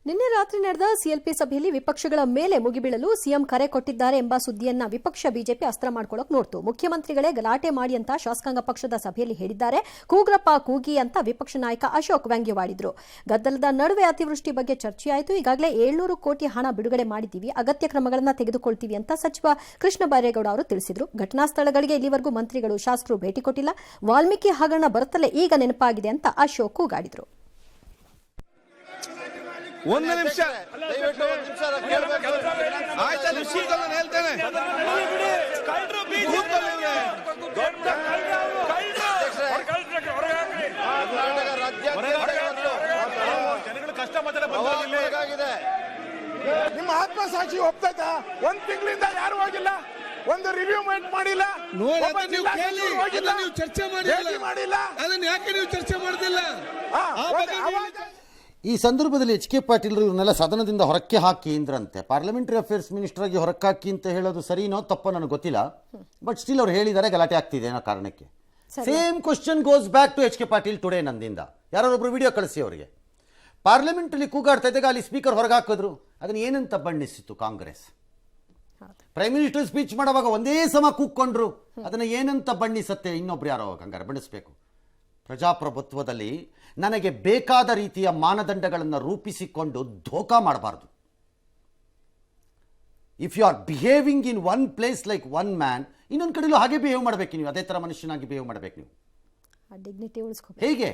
ನಿನ್ನೆ ರಾತ್ರಿ ನಡೆದ ಸಿಎಲ್ಪಿ ಸಭೆಯಲ್ಲಿ ವಿಪಕ್ಷಗಳ ಮೇಲೆ ಮುಗಿಬೀಳಲು ಸಿಎಂ ಕರೆ ಕೊಟ್ಟಿದ್ದಾರೆ ಎಂಬ ಸುದ್ದಿಯನ್ನ ವಿಪಕ್ಷ ಬಿಜೆಪಿ ಅಸ್ತ್ರ ಮಾಡ್ಕೊಳ್ಳೋಕೆ ನೋಡ್ತು. ಮುಖ್ಯಮಂತ್ರಿಗಳೇ ಗಲಾಟೆ ಮಾಡಿ ಅಂತ ಶಾಸಕಾಂಗ ಪಕ್ಷದ ಸಭೆಯಲ್ಲಿ ಹೇಳಿದ್ದಾರೆ. ಕೂಗ್ರಪ್ಪ ಕೂಗಿ ಅಂತ ವಿಪಕ್ಷ ನಾಯಕ ಅಶೋಕ್ ವ್ಯಂಗ್ಯವಾಡಿದ್ರು. ಗದ್ದಲದ ನಡುವೆ ಅತಿವೃಷ್ಟಿ ಬಗ್ಗೆ ಚರ್ಚೆಯಾಯಿತು. ಈಗಾಗಲೇ 700 ಕೋಟಿ ಹಣ ಬಿಡುಗಡೆ ಮಾಡಿದ್ದೀವಿ, ಅಗತ್ಯ ಕ್ರಮಗಳನ್ನು ತೆಗೆದುಕೊಳ್ತೀವಿ ಅಂತ ಸಚಿವ ಕೃಷ್ಣ ಬೈರೇಗೌಡ ಅವರು ತಿಳಿಸಿದ್ರು. ಘಟನಾ ಸ್ಥಳಗಳಿಗೆ ಇಲ್ಲಿವರೆಗೂ ಮಂತ್ರಿಗಳು ಶಾಸಕರು ಭೇಟಿ ಕೊಟ್ಟಿಲ್ಲ. ವಾಲ್ಮೀಕಿ ಹಗರಣ ಬರುತ್ತಲೇ ಈಗ ನೆನಪಾಗಿದೆ ಅಂತ ಅಶೋಕ್ ಕೂಗಾಡಿದ್ರು. ಒಂದು ನಿಮಿಷ ಆಯ್ತಾ, ನಾನು ಹೇಳ್ತೇನೆ. ನಿಮ್ಮ ಆತ್ಮಸಾಕ್ಷಿ ಒಪ್ತೈತಾ? ಒಂದ್ ತಿಂಗಳಿಂದ ಯಾರು ಹೋಗಿಲ್ಲ, ಒಂದು ರಿವ್ಯೂ ಮಾಡಿಲ್ಲ, ನೀವು ಚರ್ಚೆ ಮಾಡಿಲ್ಲ. ಅದನ್ನ ಯಾಕೆ ನೀವು ಚರ್ಚೆ ಮಾಡುದಿಲ್ಲ? ಈ ಸಂದರ್ಭದಲ್ಲಿ ಎಚ್ ಕೆ ಪಾಟೀಲ್ ಇವ್ರನ್ನೆಲ್ಲ ಸದನದಿಂದ ಹೊರಕ್ಕೆ ಹಾಕಿ ಇಂದ್ರಂತೆ. ಪಾರ್ಲಿಮೆಂಟರಿ ಅಫೇರ್ಸ್ ಮಿನಿಸ್ಟರ್ ಆಗಿ ಹೊರಕ್ಕೆ ಹಾಕಿ ಅಂತ ಹೇಳೋದು ಸರಿನೋ ತಪ್ಪೋ ನನಗೆ ಗೊತ್ತಿಲ್ಲ. ಬಟ್ ಸ್ಟಿಲ್ ಅವ್ರು ಹೇಳಿದ್ದಾರೆ ಗಲಾಟೆ ಆಗ್ತಿದೆ ಅನ್ನೋ ಕಾರಣಕ್ಕೆ. Same question goes back to H K Patil today. ನಂದಿಂದ ಯಾರೊಬ್ರು ವಿಡಿಯೋ ಕಳಿಸಿ ಅವರಿಗೆ. ಪಾರ್ಲಿಮೆಂಟಲ್ಲಿ ಕೂಗಾಡ್ತಾ ಇದ್ದಾಗ ಅಲ್ಲಿ ಸ್ಪೀಕರ್ ಹೊರಗೆ ಹಾಕಿದ್ರು. ಅದನ್ನ ಏನಂತ ಬಣ್ಣಿಸಿತ್ತು ಕಾಂಗ್ರೆಸ್? ಪ್ರೈಮ್ ಮಿನಿಸ್ಟರ್ ಸ್ಪೀಚ್ ಮಾಡುವಾಗ ಒಂದೇ ಸಮ ಕೂಗ್ಕೊಂಡ್ರು. ಅದನ್ನ ಏನಂತ ಬಣ್ಣಿಸತ್ತೆ? ಇನ್ನೊಬ್ರು ಯಾರೋ ಹಂಗಾರೆ ಬಣ್ಣಿಸ್ಬೇಕು. ಪ್ರಜಾಪ್ರಭುತ್ವದಲ್ಲಿ ನನಗೆ ಬೇಕಾದ ರೀತಿಯ ಮಾನದಂಡಗಳನ್ನು ರೂಪಿಸಿಕೊಂಡು ಧೋಕಾ ಮಾಡಬಾರ್ದು. If you are behaving in one place like one man, ಇನ್ನೊಂದು ಕಡೆಯಲ್ಲೂ ಹಾಗೆ ಬಿಹೇವ್ ಮಾಡಬೇಕು. ನೀವು ಅದೇ ಥರ ಮನುಷ್ಯನಾಗಿ ಬಿಹೇವ್ ಮಾಡಬೇಕು. ನೀವು ಹೇಗೆ?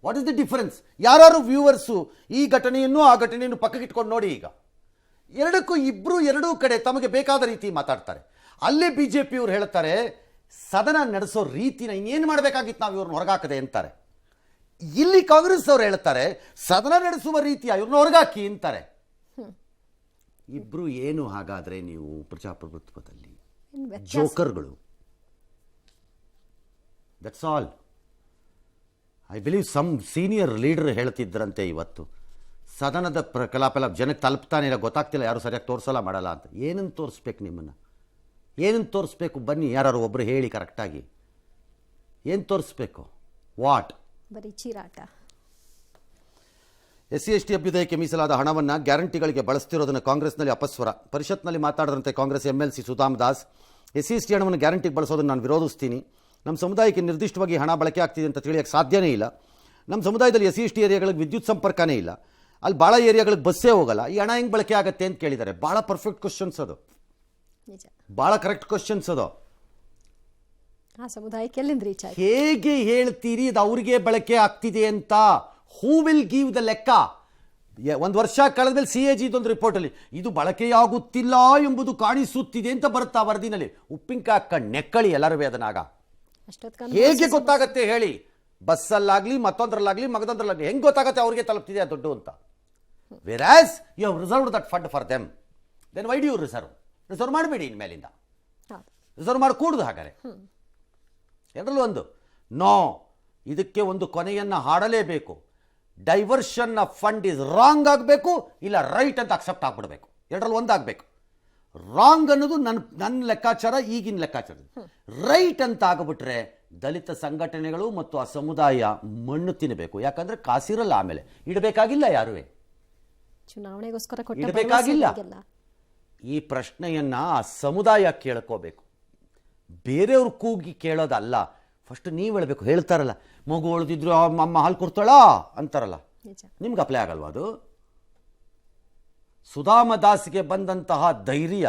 What is the difference? ಯಾರು ವ್ಯೂವರ್ಸು ಈ ಘಟನೆಯನ್ನು ಆ ಘಟನೆಯನ್ನು ಪಕ್ಕಕ್ಕಿಟ್ಕೊಂಡು ನೋಡಿ. ಈಗ ಎರಡೂ ಕಡೆ ತಮಗೆ ಬೇಕಾದ ರೀತಿ ಮಾತಾಡ್ತಾರೆ. ಅಲ್ಲೇ ಬಿಜೆಪಿಯವರು ಹೇಳ್ತಾರೆ ಸದನ ನಡೆಸೋ ರೀತಿನ ಇನ್ನೇನು ಮಾಡಬೇಕಾಗಿತ್ತು, ನಾವು ಇವ್ರನ್ನ ಹೊರಗಾಕದೆ ಅಂತಾರೆ. ಇಲ್ಲಿ ಕಾಂಗ್ರೆಸ್ ಅವರು ಹೇಳ್ತಾರೆ ಸದನ ನಡೆಸುವ ರೀತಿಯ ಇವ್ರನ್ನ ಹೊರಗಾಕಿ ಅಂತಾರೆ. ಇಬ್ರು ಏನು ಹಾಗಾದ್ರೆ ನೀವು ಪ್ರಜಾಪ್ರಭುತ್ವದಲ್ಲಿ ಜೋಕರ್ಗಳು. That's all. I believe some senior leader ಹೇಳ್ತಿದ್ರಂತೆ ಇವತ್ತು ಸದನದ ಕಲಾಪೆಲ್ಲ ಜನಕ್ಕೆ ತಲುಪ್ತಾನೆ ಇಲ್ಲ, ಗೊತ್ತಾಗ್ತಿಲ್ಲ, ಯಾರು ಸರಿಯಾಗಿ ತೋರಿಸಲ್ಲ ಮಾಡಲ್ಲ ಅಂತ. ಏನನ್ನು ತೋರಿಸ್ಬೇಕು? ನಿಮ್ಮನ್ನು ಏನನ್ನು ತೋರಿಸ್ಬೇಕು? ಬನ್ನಿ ಯಾರು ಒಬ್ಬರು ಹೇಳಿ ಕರೆಕ್ಟಾಗಿ. ಏನು ತೋರಿಸ್ಬೇಕು? ವಾಟ್? ಬರೀ ಚೀರಾಟ. SC ST ಅಭ್ಯುದಯಕ್ಕೆ ಮೀಸಲಾದ ಹಣವನ್ನು ಗ್ಯಾರಂಟಿಗಳಿಗೆ ಬಳಸ್ತಿರೋದನ್ನು ಕಾಂಗ್ರೆಸ್ನಲ್ಲಿ ಅಪಸ್ವರ. ಪರಿಷತ್ನಲ್ಲಿ ಮಾತಾಡಿದಂತೆ Congress MLC Sudham Das, SC ST ಹಣವನ್ನು ಗ್ಯಾರಂಟಿಗೆ ಬಳಸೋದನ್ನು ನಾನು ವಿರೋಧಿಸ್ತೀನಿ. ನಮ್ಮ ಸಮುದಾಯಕ್ಕೆ ನಿರ್ದಿಷ್ಟವಾಗಿ ಹಣ ಬಳಕೆ ಆಗ್ತಿದೆ ಅಂತ ತಿಳಿಯೋಕ್ಕೆ ಸಾಧ್ಯನೇ ಇಲ್ಲ. ನಮ್ಮ ಸಮುದಾಯದಲ್ಲಿ SC ST ಏರಿಯಾಗಳಿಗೆ ವಿದ್ಯುತ್ ಸಂಪರ್ಕನೇ ಇಲ್ಲ, ಅಲ್ಲಿ ಭಾಳ ಏರಿಯಾಗಳಿಗೆ ಬಸ್ಸೇ ಹೋಗಲ್ಲ. ಈ ಹಣ ಹೆಂಗೆ ಬಳಕೆ ಆಗುತ್ತೆ ಅಂತ ಕೇಳಿದ್ದಾರೆ. ಭಾಳ ಪರ್ಫೆಕ್ಟ್ ಕ್ವಶನ್ಸ್ ಅದು, ಭಾಳ ಕರೆಕ್ಟ್ ಕ್ವಶನ್ಸ್ ಅದು. ಹೇಗೆ ಹೇಳ್ತೀರಿ ಅದು ಅವ್ರಿಗೆ ಬಳಕೆ ಆಗ್ತಿದೆ ಅಂತ? ಹೂ ವಿಲ್ ಗಿವ್ ದ ಲೆಕ್ಕ? ಒಂದು ವರ್ಷ ಕಳೆದ ಮೇಲೆ CAG ಇದೊಂದು ರಿಪೋರ್ಟಲ್ಲಿ ಇದು ಬಳಕೆಯಾಗುತ್ತಿಲ್ಲ ಎಂಬುದು ಕಾಣಿಸುತ್ತಿದೆ ಅಂತ ಬರುತ್ತಾ ವರದಿನಲ್ಲಿ. ಉಪ್ಪಿನಕಾಯಿ ಹಾಕೊಂಡು ನೆಕ್ಕಳಿ ಎಲ್ಲರೂ ಅದನ್ನಾಗ. ಹೇಗೆ ಗೊತ್ತಾಗತ್ತೆ ಹೇಳಿ? ಬಸ್ಸಲ್ಲಾಗಲಿ ಮತ್ತೊಂದರಲ್ಲಾಗಲಿ ಮಗದೊಂದರಲ್ಲಾಗಲಿ ಹೆಂಗೆ ಗೊತ್ತಾಗತ್ತೆ ಅವ್ರಿಗೆ ತಲುಪ್ತಿದೆ ಆ ದುಡ್ಡು ಅಂತ? Whereas you have reserved that fund for them. Then why do you reserve ಮಾಡಬೇಡಿ. ಇನ್ಮೇಲಿಂದ ರಿಸರ್ವ್ ಮಾಡಿ ಕೂಡುದು ಹಾಗಾದ್ರೆ ಎರಡರಲ್ಲೂ ಒಂದು. ನೋ, ಇದಕ್ಕೆ ಒಂದು ಕೊನೆಯನ್ನು ಹಾಡಲೇಬೇಕು. Diversion of fund is wrong ಆಗಬೇಕು, ಇಲ್ಲ ರೈಟ್ ಅಂತ ಅಕ್ಸೆಪ್ಟ್ ಆಗ್ಬಿಡ್ಬೇಕು. ಎರಡರಲ್ಲಿ ಒಂದಾಗಬೇಕು. ರಾಂಗ್ ಅನ್ನೋದು ನನ್ನ ಲೆಕ್ಕಾಚಾರ, ಈಗಿನ ಲೆಕ್ಕಾಚಾರ. ರೈಟ್ ಅಂತ ಆಗಿಬಿಟ್ರೆ ದಲಿತ ಸಂಘಟನೆಗಳು ಮತ್ತು ಆ ಸಮುದಾಯ ಮಣ್ಣು ತಿನ್ನಬೇಕು. ಯಾಕಂದ್ರೆ ಕಾಸಿರಲ್ಲ, ಆಮೇಲೆ ಇಡಬೇಕಾಗಿಲ್ಲ, ಯಾರುವೆ ಚುನಾವಣೆಗೋಸ್ಕರ ಇಡಬೇಕಾಗಿಲ್ಲ. ಈ ಪ್ರಶ್ನೆಯನ್ನ ಆ ಸಮುದಾಯ ಕೇಳ್ಕೋಬೇಕು, ಬೇರೆಯವ್ರು ಕೂಗಿ ಕೇಳೋದಲ್ಲ. ಫಸ್ಟ್ ನೀವು ಹೇಳಬೇಕು. ಹೇಳ್ತಾರಲ್ಲ ಮಗು ಉಳಿದಿದ್ರು ಅಮ್ಮ ಹಾಲು ಕೊಡ್ತಾಳ ಅಂತಾರಲ್ಲ, ನಿಮ್ಗೆ ಅಪ್ಲೈ ಆಗಲ್ವಾ ಅದು? ಸುಧಾಮ ದಾಸ್ಗೆ ಬಂದಂತಹ ಧೈರ್ಯ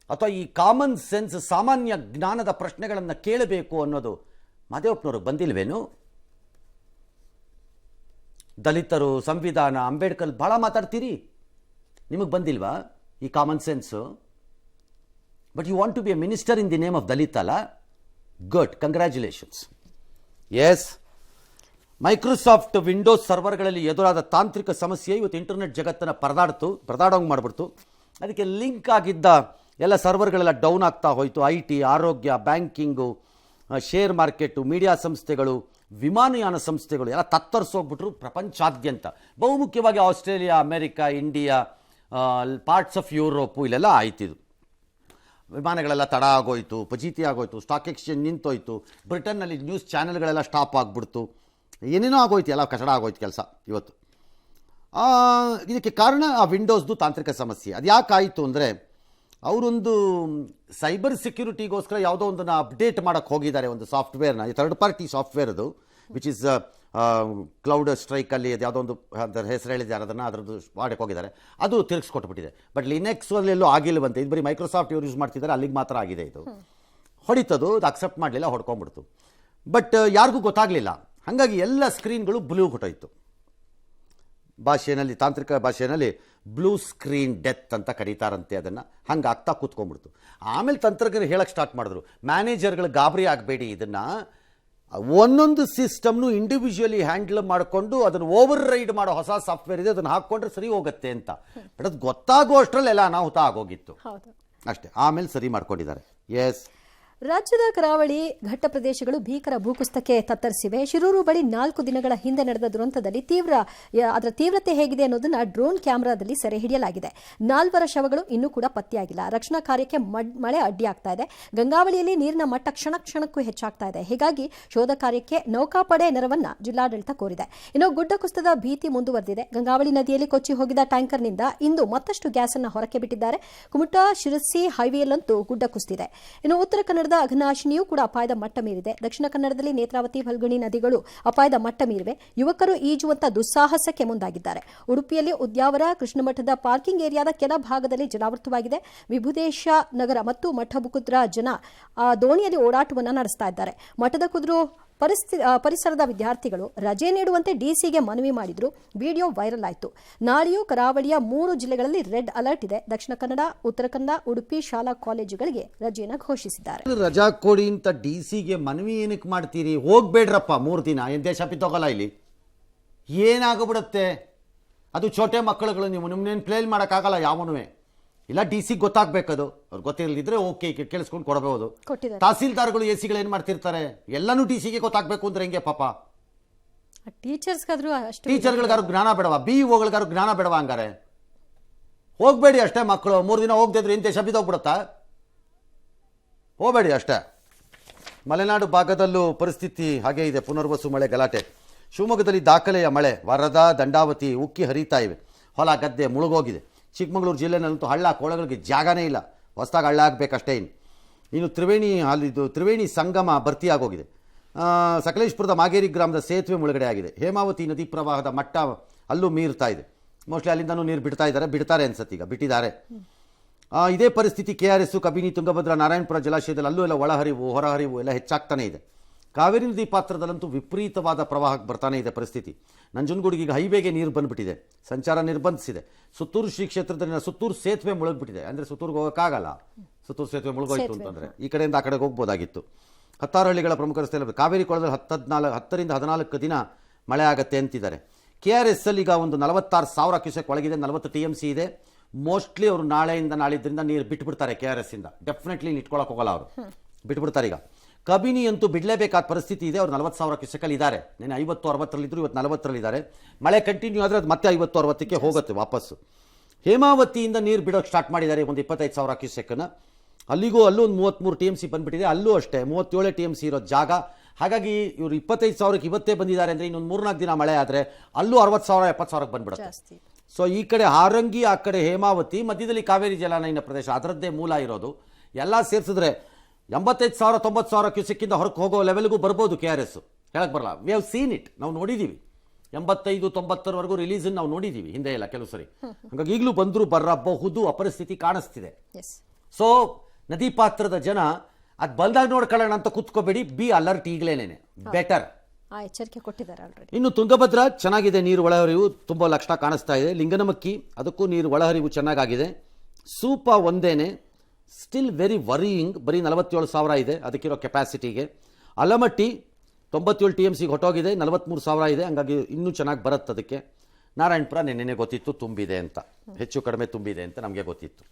ಅಥವಾ ಈ ಕಾಮನ್ ಸೆನ್ಸ್, ಸಾಮಾನ್ಯ ಜ್ಞಾನದ ಪ್ರಶ್ನೆಗಳನ್ನು ಕೇಳಬೇಕು ಅನ್ನೋದು ಮಾದೇವಪ್ಪನವ್ರಿಗೆ ಬಂದಿಲ್ವೇನು? ದಲಿತರು, ಸಂವಿಧಾನ, ಅಂಬೇಡ್ಕರ್ ಭಾಳ ಮಾತಾಡ್ತೀರಿ, ನಿಮಗೆ ಬಂದಿಲ್ವಾ ಈ common sense? But you want to be a minister in the name of Dalit ಅಲ್ಲ? Good, congratulations. Yes, Microsoft Windows ಸರ್ವರ್ಗಳಲ್ಲಿ ಎದುರಾದ ತಾಂತ್ರಿಕ ಸಮಸ್ಯೆ ಇವತ್ತು ಇಂಟರ್ನೆಟ್ ಜಗತ್ತನ್ನು ಪರದಾಡೋಂಗೆ ಮಾಡಿಬಿಡ್ತು. ಅದಕ್ಕೆ ಲಿಂಕ್ ಆಗಿದ್ದ ಎಲ್ಲ ಸರ್ವರ್ಗಳೆಲ್ಲ ಡೌನ್ ಆಗ್ತಾ ಹೋಯಿತು. IT, ಆರೋಗ್ಯ, ಬ್ಯಾಂಕಿಂಗು, ಶೇರ್ ಮಾರ್ಕೆಟು, ಮೀಡಿಯಾ ಸಂಸ್ಥೆಗಳು, ವಿಮಾನಯಾನ ಸಂಸ್ಥೆಗಳು ಎಲ್ಲ ತತ್ತರಿಸೋಗ್ಬಿಟ್ರು ಪ್ರಪಂಚಾದ್ಯಂತ. ಬಹುಮುಖ್ಯವಾಗಿ Australia, America, India, parts of Europe ಇಲ್ಲೆಲ್ಲ ಆಯ್ತಿದ್ದು. ವಿಮಾನಗಳೆಲ್ಲ ತಡ ಆಗೋಯ್ತು, ಫಜೀತಿ ಆಗೋಯ್ತು, ಸ್ಟಾಕ್ ಎಕ್ಸ್ಚೇಂಜ್ ನಿಂತೋಯ್ತು, ಬ್ರಿಟನ್ನಲ್ಲಿ ನ್ಯೂಸ್ ಚಾನೆಲ್ಗಳೆಲ್ಲ ಸ್ಟಾಪ್ ಆಗಿಬಿಡ್ತು, ಏನೇನೋ ಆಗೋಯ್ತು, ಎಲ್ಲ ಕಚಡ ಆಗೋಯ್ತು ಕೆಲಸ ಇವತ್ತು. ಇದಕ್ಕೆ ಕಾರಣ ಆ ವಿಂಡೋಸ್ದು ತಾಂತ್ರಿಕ ಸಮಸ್ಯೆ. ಅದು ಯಾಕಾಯಿತು ಅಂದರೆ ಅವರೊಂದು ಸೈಬರ್ ಸೆಕ್ಯೂರಿಟಿಗೋಸ್ಕರ ಯಾವುದೋ ಒಂದನ್ನು ಅಪ್ಡೇಟ್ ಮಾಡೋಕ್ಕೆ ಹೋಗಿದ್ದಾರೆ, ಒಂದು ಸಾಫ್ಟ್ವೇರ್ನ, ಥರ್ಡ್ ಪಾರ್ಟಿ ಸಾಫ್ಟ್ವೇರ್ ಅದು, ವಿಚ್ ಇಸ್ ಕ್ಲೌಡ್ ಸ್ಟ್ರೈಕಲ್ಲಿ ಅದು ಯಾವುದೋ ಒಂದು ಅದರ ಹೆಸರು ಹೇಳಿದ್ದಾರೆ, ಅದರದ್ದು ಮಾಡಕ್ಕೆ ಹೋಗಿದ್ದಾರೆ, ಅದು ತಿರುಗಿಸ್ಕೊಟ್ಬಿಟ್ಟಿದೆ. ಬಟ್ ಲಿನೆಕ್ಸಲ್ಲಿ ಎಲ್ಲೂ ಆಗಿಲ್ಲವಂತೆ, ಇದು ಬರೀ ಮೈಕ್ರೋಸಾಫ್ಟ್ ಇವ್ರು ಯೂಸ್ ಮಾಡ್ತಿದ್ದಾರೆ, ಅಲ್ಲಿಗೆ ಮಾತ್ರ ಆಗಿದೆ. ಇದು ಹೊಡಿತದು, ಅದು ಅಕ್ಸೆಪ್ಟ್ ಮಾಡಲಿಲ್ಲ, ಹೊಡ್ಕೊಂಡ್ಬಿಡ್ತು. ಬಟ್ ಯಾರಿಗೂ ಗೊತ್ತಾಗಲಿಲ್ಲ. ಹಾಗಾಗಿ ಎಲ್ಲ ಸ್ಕ್ರೀನ್ಗಳು ಬ್ಲೂ ಹೊಟ್ಟೋಯ್ತು. ಭಾಷೆಯಲ್ಲಿ, ತಾಂತ್ರಿಕ ಭಾಷೆಯಲ್ಲಿ ಬ್ಲೂ ಸ್ಕ್ರೀನ್ ಡೆತ್ ಅಂತ ಕರೀತಾರಂತೆ ಅದನ್ನು. ಹಂಗೆ ಆಗ್ತಾ ಕೂತ್ಕೊಂಡ್ಬಿಡ್ತು. ಆಮೇಲೆ ತಂತ್ರಜ್ಞರು ಹೇಳಕ್ಕೆ ಸ್ಟಾರ್ಟ್ ಮಾಡಿದ್ರು, ಮ್ಯಾನೇಜರ್ಗಳು ಗಾಬರಿ ಆಗಬೇಡಿ, ಇದನ್ನು ಒಂದೊಂದು ಸಿಸ್ಟಮ್ನು ಇಂಡಿವಿಜುವಲಿ ಹ್ಯಾಂಡಲ್ ಮಾಡಿಕೊಂಡು ಅದನ್ನು ಓವರ್ ರೈಡ್ ಮಾಡೋ ಹೊಸ ಸಾಫ್ಟ್ವೇರ್ ಇದೆ, ಅದನ್ನು ಹಾಕ್ಕೊಂಡ್ರೆ ಸರಿ ಹೋಗುತ್ತೆ ಅಂತ. ಬಟ್ ಅದು ಗೊತ್ತಾಗೋ ಅಷ್ಟರಲ್ಲೆಲ್ಲ ಅನಾಹುತ ಆಗೋಗಿತ್ತು ಅಷ್ಟೇ. ಆಮೇಲೆ ಸರಿ ಮಾಡ್ಕೊಂಡಿದ್ದಾರೆ. ಎಸ್, ರಾಜ್ಯದ ಕರಾವಳಿ ಘಟ್ಟ ಪ್ರದೇಶಗಳು ಭೀಕರ ಭೂಕುಸಿತಕ್ಕೆ ತತ್ತರಿಸಿವೆ. ಶಿರೂರು ಬಳಿ 4 ದಿನಗಳ ಹಿಂದೆ ನಡೆದ ದುರಂತದಲ್ಲಿ ಅದರ ತೀವ್ರತೆ ಹೇಗಿದೆ ಅನ್ನೋದನ್ನ ಡ್ರೋನ್ ಕ್ಯಾಮೆರಾದಲ್ಲಿ ಸೆರೆ ಹಿಡಿಯಲಾಗಿದೆ. 4 ಶವಗಳು ಇನ್ನೂ ಕೂಡ ಪತ್ತೆಯಾಗಿಲ್ಲ. ರಕ್ಷಣಾ ಕಾರ್ಯಕ್ಕೆ ಮಳೆ ಅಡ್ಡಿಯಾಗ್ತಾ ಇದೆ. ಗಂಗಾವಳಿಯಲ್ಲಿ ನೀರಿನ ಮಟ್ಟ ಕ್ಷಣಕ್ಕೂ ಹೆಚ್ಚಾಗ್ತಾ ಇದೆ. ಹೀಗಾಗಿ ಶೋಧ ಕಾರ್ಯಕ್ಕೆ ನೌಕಾಪಡೆ ನೆರವನ್ನ ಜಿಲ್ಲಾಡಳಿತ ಕೋರಿದೆ. ಇನ್ನು ಗುಡ್ಡ ಕುಸಿತದ ಭೀತಿ ಮುಂದುವರೆದಿದೆ. ಗಂಗಾವಳಿ ನದಿಯಲ್ಲಿ ಕೊಚ್ಚಿ ಹೋಗಿದ್ದ ಟ್ಯಾಂಕರ್ನಿಂದ ಇಂದು ಮತ್ತಷ್ಟು ಗ್ಯಾಸ್ ಅನ್ನು ಹೊರಕ್ಕೆ ಬಿಟ್ಟಿದ್ದಾರೆ. ಕುಮಟಾ ಶಿರಸಿ ಹೈವೇಯಲ್ಲಂತೂ ಗುಡ್ಡ ಕುಸಿದಿದೆ. ಇನ್ನು ಉತ್ತರ ಕನ್ನಡ ಅಘನಾಶಿನಿಯೂ ಕೂಡ ಅಪಾಯದ ಮಟ್ಟ ಮೀರಿದೆ. ದಕ್ಷಿಣ ಕನ್ನಡದಲ್ಲಿ ನೇತ್ರಾವತಿ, ಫಲ್ಗುಣಿ ನದಿಗಳು ಅಪಾಯದ ಮಟ್ಟ ಮೀರಿವೆ. ಯುವಕರು ಈಜುವಂತ ದುಸ್ಸಾಹಸಕ್ಕೆ ಮುಂದಾಗಿದ್ದಾರೆ. ಉಡುಪಿಯಲ್ಲಿ ಉದ್ಯಾವರ ಕೃಷ್ಣಮಠದ ಪಾರ್ಕಿಂಗ್ ಏರಿಯಾದ ಕೆಲ ಭಾಗದಲ್ಲಿ ಜಲಾವೃತವಾಗಿದೆ. ವಿಭುದೇಶ ನಗರ ಮತ್ತು ಮಠಬುಕುದ್ರ ಜನ ದೋಣಿಯಲ್ಲಿ ಓಡಾಟವನ್ನು ನಡೆಸ್ತಾ ಇದ್ದಾರೆ. ಮಠದ ಕುದುರು ಪರಿಸರದ ವಿದ್ಯಾರ್ಥಿಗಳು ರಜೆ ನೀಡುವಂತೆ ಡಿಸಿಗೆ ಮನವಿ ಮಾಡಿದ್ರು. ವಿಡಿಯೋ ವೈರಲ್ ಆಯಿತು. ನಾಳೆಯೂ ಕರಾವಳಿಯ 3 ಜಿಲ್ಲೆಗಳಲ್ಲಿ ರೆಡ್ ಅಲರ್ಟ್ ಇದೆ. ದಕ್ಷಿಣ ಕನ್ನಡ, ಉತ್ತರ ಕನ್ನಡ, ಉಡುಪಿ ಶಾಲಾ ಕಾಲೇಜುಗಳಿಗೆ ರಜೆಯನ್ನು ಘೋಷಿಸಿದ್ದಾರೆ. ರಜಾ ಕೊಡಿ ಅಂತ ಡಿಸಿಗೆ ಮನವಿ ಏನಕ್ಕೆ ಮಾಡ್ತೀರಿ? ಹೋಗ್ಬೇಡ್ರಪ್ಪ 3 ದಿನ, ಏನು ದೇಶ ಪಿತ್ತೋಗಲ್ಲ ಇಲ್ಲಿ, ಏನಾಗ್ಬಿಡುತ್ತೆ? ಅದು ಛೋಟೆ ಮಕ್ಕಳುಗಳು, ನೀವು ನಿಮ್ಮನ್ನೇನು ಪ್ಲೇಲ್ ಮಾಡೋಕ್ಕಾಗಲ್ಲ ಯಾವನೂ. ಇಲ್ಲ ಡಿಸಿಗೆ ಗೊತ್ತಾಗಬೇಕದು, ಅವ್ರು ಗೊತ್ತಿರಲಿದ್ರೆ ಓಕೆ ಕೇಳಿಸ್ಕೊಂಡು ಕೊಡಬಹುದು. ತಹಸೀಲ್ದಾರ್ಗಳು ಎಸಿಗಳು ಏನು ಮಾಡ್ತಿರ್ತಾರೆ, ಎಲ್ಲನೂ ಡಿಸಿಗೆ ಗೊತ್ತಾಗಬೇಕು ಅಂದ್ರೆ ಹೆಂಗೆ ಪಾಪ? ಟೀಚರ್ಗಳಿಗಾರು ಜ್ಞಾನ ಬೇಡವಾ? BEOಗಳಿಗಾರು ಜ್ಞಾನ ಬೇಡವಾ? ಹಂಗಾರೆ ಹೋಗಬೇಡಿ ಅಷ್ಟೇ. ಮಕ್ಕಳು 3 ದಿನ ಹೋಗದಿದ್ರೆ ಏನು ದೇಶ ಬಿದ್ದೋಗ್ಬಿಡುತ್ತಾ? ಹೋಗಬೇಡಿ ಅಷ್ಟೇ. ಮಲೆನಾಡು ಭಾಗದಲ್ಲೂ ಪರಿಸ್ಥಿತಿ ಹಾಗೇ ಇದೆ. ಪುನರ್ವಸು ಮಳೆ ಗಲಾಟೆ. ಶಿವಮೊಗ್ಗದಲ್ಲಿ ದಾಖಲೆಯ ಮಳೆ, ವರದಾ, ದಂಡಾವತಿ ಉಕ್ಕಿ ಹರಿತಾ ಇವೆ. ಹೊಲ ಗದ್ದೆ ಮುಳುಗೋಗಿದೆ. ಚಿಕ್ಕಮಗಳೂರು ಜಿಲ್ಲೆನಲ್ಲಂತೂ ಹಳ್ಳ ಕೊಳ್ಳಗಳಿಗೆ ಜಾಗನೇ ಇಲ್ಲ. ಹೊಸದಾಗಿ ಹಳ್ಳ ಆಗಬೇಕಷ್ಟೇ. ಇನ್ನು ತ್ರಿವೇಣಿ ಸಂಗಮ ಭರ್ತಿಯಾಗೋಗಿದೆ. ಸಕಲೇಶ್ಪುರದ ಮಾಗೇರಿ ಗ್ರಾಮದ ಸೇತುವೆ ಮುಳುಗಡೆ ಆಗಿದೆ. ಹೇಮಾವತಿ ನದಿ ಪ್ರವಾಹದ ಮಟ್ಟ ಅಲ್ಲೂ ಮೀರ್ತಾ ಇದೆ. ಮೋಸ್ಟ್ಲಿ ಅಲ್ಲಿಂದನೂ ನೀರು ಬಿಡ್ತಾರೆ ಅನ್ಸತ್ತೆ, ಈಗ ಬಿಟ್ಟಿದ್ದಾರೆ. ಇದೇ ಪರಿಸ್ಥಿತಿ KRS, ಕಬಿನಿ, ತುಂಗಭದ್ರಾ, ನಾರಾಯಣಪುರ ಜಲಾಶಯದಲ್ಲಿ ಅಲ್ಲೂ ಎಲ್ಲ ಒಳಹರಿವು ಹೊರಹರಿವು ಎಲ್ಲ ಹೆಚ್ಚಾಗ್ತಾನೆ ಇದೆ. ಕಾವೇರಿ ನದಿ ಪಾತ್ರದಲ್ಲಂತೂ ವಿಪರೀತವಾದ ಪ್ರವಾಹಕ್ಕೆ ಬರ್ತಾನೆ ಇದೆ ಪರಿಸ್ಥಿತಿ. ನಂಜನಗೂಡಿಗೆ ಈಗ ಹೈವೇಗೆ ನೀರು ಬಂದುಬಿಟ್ಟಿದೆ, ಸಂಚಾರ ನಿರ್ಬಂಧಿಸಿದೆ. ಸುತ್ತೂರು ಶ್ರೀ ಕ್ಷೇತ್ರದಲ್ಲಿನ ಸುತ್ತೂರು ಸೇತುವೆ ಮುಳುಗ್ಬಿಟ್ಟಿದೆ. ಅಂದರೆ ಸುತ್ತೂರಿಗೆ ಹೋಗೋಕ್ಕಾಗಲ್ಲ, ಸುತ್ತೂರು ಸೇತುವೆ ಮುಳುಗೋಯ್ತು ಅಂತಂದರೆ ಈ ಕಡೆಯಿಂದ ಆ ಕಡೆಗೆ ಹೋಗ್ಬೋದಾಗಿತ್ತು. 16 ಹಳ್ಳಿಗಳ ಪ್ರಮುಖ ರಸ್ತೆಯಲ್ಲಿ ಕಾವೇರಿ ಕೊಳದಲ್ಲಿ 10 ರಿಂದ 14 ದಿನ ಮಳೆ ಆಗುತ್ತೆ ಅಂತಿದ್ದಾರೆ. KRS ಅಲ್ಲಿ ಈಗ ಒಂದು 46,000 ಕ್ಯೂಸೆಕ್ ಒಳಗಿದೆ, 40 TMC ಇದೆ. ಮೋಸ್ಟ್ಲಿ ಅವರು ನಾಳೆಯಿಂದ ನಾಳಿದ್ರಿಂದ ನೀರು ಬಿಟ್ಬಿಡ್ತಾರೆ. KRS ಇಂದ ಡೆಫಿನೆಟ್ಲಿ ಇಟ್ಕೊಳಕ್ಕೆ ಹೋಗಲ್ಲ, ಅವರು ಬಿಟ್ಬಿಡ್ತಾರೆ. ಈಗ ಕಬಿನಿ ಅಂತೂ ಬಿಡಲೇಬೇಕಾದ ಪರಿಸ್ಥಿತಿ ಇದೆ. ಅವ್ರು 40,000 ಕ್ಯೂಸೆಕಲ್ಲಿ ಇದ್ದಾರೆ. ನೆನೆ 50-60ರಲ್ಲಿದ್ದರು, ಇವತ್ತು 40ರಲ್ಲಿದ್ದಾರೆ. ಮಳೆ ಕಂಟಿನ್ಯೂ ಆದರೆ ಅದು ಮತ್ತೆ 50-60ಕ್ಕೆ ಹೋಗುತ್ತೆ ವಾಪಸ್ಸು. ಹೇಮಾವತಿಯಿಂದ ನೀರು ಬಿಡೋಕ್ಕೆ ಸ್ಟಾರ್ಟ್ ಮಾಡಿದ್ದಾರೆ, ಒಂದು 25,000 ಕ್ಯೂಸೆಕ್ಕನ್ನು. ಅಲ್ಲೂ ಒಂದು 33 TMC ಬಂದುಬಿಟ್ಟಿದೆ. ಅಲ್ಲೂ ಅಷ್ಟೇ 37 TMC ಇರೋ ಜಾಗ. ಹಾಗಾಗಿ ಇವರು 25,000ಕ್ಕೆ ಇವತ್ತೇ ಬಂದಿದ್ದಾರೆ ಅಂದರೆ ಇನ್ನೊಂದು 3-4 ದಿನ ಮಳೆ ಆದರೆ ಅಲ್ಲೂ 60,000-70,000ಕ್ಕೆ ಬಂದ್ಬಿಡುತ್ತೆ. ಸೊ ಈ ಕಡೆ ಹಾರಂಗಿ, ಆ ಕಡೆ ಹೇಮಾವತಿ, ಮಧ್ಯದಲ್ಲಿ ಕಾವೇರಿ ಜಲಾನಯನ ಪ್ರದೇಶ, ಅದರದ್ದೇ ಮೂಲ ಇರೋದು. ಎಲ್ಲ ಸೇರಿಸಿದ್ರೆ 85,000-90,000 ಕ್ಯೂಸೆಕ್ಕಿಂದ ಹೊರಗೆ ಹೋಗೋ ಲೆವೆಲ್ಗೂ ಬರ್ಬೋದು KRS. ಹೇಳಕ್ಕೆ ಬರಲ್ಲ. ವಿ ಹ್ಯಾವ್ ಸೀನ್ ಇಟ್, ನಾವು ನೋಡಿದ್ದೀವಿ. 85-90ರವರೆಗೂ ರಿಲೀಸನ್ನು ನಾವು ನೋಡಿದ್ದೀವಿ ಹಿಂದೆ ಎಲ್ಲ ಕೆಲವು ಸರಿ. ಹಾಗಾಗಿ ಈಗಲೂ ಬಂದರೂ ಬರಬಹುದು ಆ ಪರಿಸ್ಥಿತಿ ಕಾಣಿಸ್ತಿದೆ. ಸೊ ನದಿ ಪಾತ್ರದ ಜನ ಅದು ಬಲ್ದಾಗ ನೋಡ್ಕೊಳ್ಳೋಣ ಅಂತ ಕೂತ್ಕೋಬೇಡಿ, ಬಿ ಅಲರ್ಟ್ ಈಗಲೇನೆ ಬೆಟರ್. ಎಚ್ಚರಿಕೆ ಕೊಟ್ಟಿದ್ದಾರೆ ಆಲ್ರೆಡಿ. ಇನ್ನು ತುಂಗಭದ್ರಾ ಚೆನ್ನಾಗಿದೆ, ನೀರು ಒಳಹರಿವು ತುಂಬ ಲಕ್ಷಣ ಕಾಣಿಸ್ತಾ ಇದೆ. ಲಿಂಗನಮಕ್ಕಿ ಅದಕ್ಕೂ ನೀರು ಒಳಹರಿವು ಚೆನ್ನಾಗಿದೆ. ಸೂಪ ಒಂದೇನೆ ಸ್ಟಿಲ್ ವೆರಿ ವರಿಯಿಂಗ್, ಬರೀ 47,000 ಇದೆ ಅದಕ್ಕಿರೋ ಕೆಪಾಸಿಟಿಗೆ. ಅಲಮಟ್ಟಿ 97 TMCಗೆ ಹೊಟ್ಟೋಗಿದೆ, 43,000 ಇದೆ. ಹಂಗಾಗಿ ಇನ್ನೂ ಚೆನ್ನಾಗಿ ಬರುತ್ತೆ ಅದಕ್ಕೆ. ನಾರಾಯಣಪುರ ನೆನ್ನೆ ಗೊತ್ತಿತ್ತು ತುಂಬಿದೆ ಅಂತ, ಹೆಚ್ಚು ಕಡಿಮೆ ತುಂಬಿದೆ ಅಂತ ನಮಗೆ ಗೊತ್ತಿತ್ತು.